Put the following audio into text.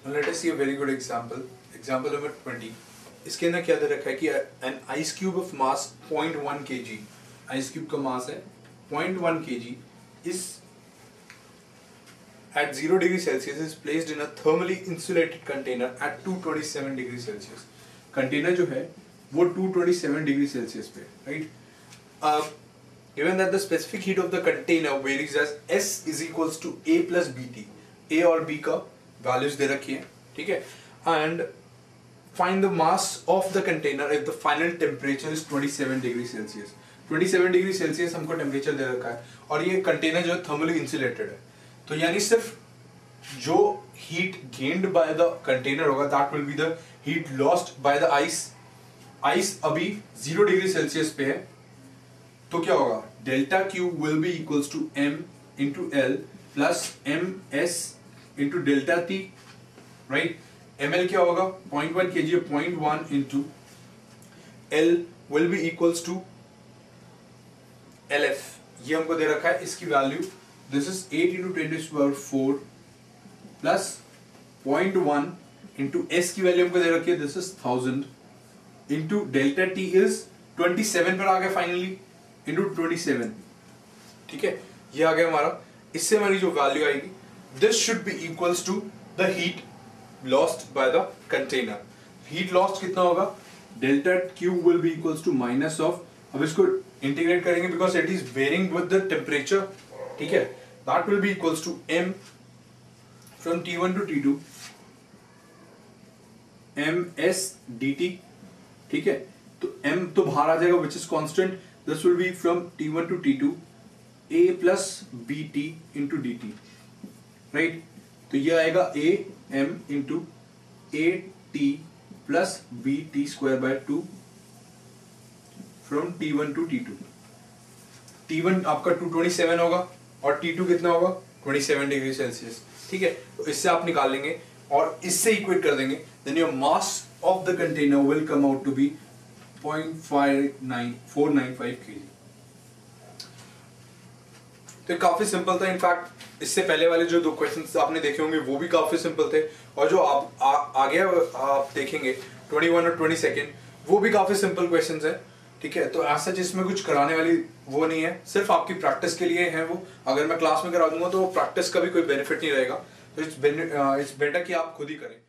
Late us see a very good example number 20। इसके अंदर क्या दे रखा है कि an ice cube of mass 0.1 kg, ice cube का मास है 0.1 kg, इस at 0 degree Celsius is placed in a thermally insulated container at 227 degree Celsius। Container जो है वो 227 डिग्री सेल्सियस पे, right. Given that the specific heat of the container varies as S is equals to A plus BT, A और B का values दे रखी है, ठीक है, and find the mass of the container if the final temperature is 27 degree Celsius। 27 degree Celsius हमको temperature दे रखा है और ये कंटेनर जो है थर्मली इंसुलेटेड है, तो यानी सिर्फ जो heat gained by the container होगा that will be the heat lost by the ice. Ice अभी 0 डिग्री सेल्सियस पे है, तो क्या होगा, delta Q will be equals to m into L plus M S into delta T, right. ml क्या होगा 0.1 kg 0.1 into l will be equals to lf, ये हमको दे रखा है, इसकी value this is 8 into 10⁴ plus 0.1 into s की value हमको दे रखी है this is 1000 into delta T is 27 पर आ गया फाइनली इंटू 27, ठीक है, ये आ गया हमारा। इससे हमारी जो वैल्यू आएगी this should be equals to the heat lost by the container. Heat lost कितना होगा, delta Q will be equals to minus of, अब इसको इंटीग्रेट करेंगे because it is varying with the temperature, ठीक है, that will be equals to m from T1 to T2 ms dt, ठीक है, तो m तो बाहर आ जाएगा which is constant, this will be from T1 to T2 a plus bt into dt, right. तो ये आएगा a m इंटू a t plus b t square by 2 from T1 to T2। T1 आपका 227 होगा और T2 कितना होगा 27 degree Celsius, ठीक है, तो इससे आप निकाल लेंगे और इससे इक्वेट कर देंगे, then your mass of the container will come out to be 0.495 kg। तो काफी सिंपल था, इनफैक्ट इससे पहले वाले जो 2 क्वेश्चंस आपने देखे होंगे वो भी काफी सिंपल थे, और जो आप आगे आप देखेंगे 21 और 22 वो भी काफी सिंपल क्वेश्चंस है, ठीक है। तो ऐसा जिसमें कुछ कराने वाली वो नहीं है, सिर्फ आपकी प्रैक्टिस के लिए है वो। अगर मैं क्लास में करा दूंगा तो प्रैक्टिस का भी कोई बेनिफिट नहीं रहेगा, तो इट्स बेटर कि आप खुद ही करें।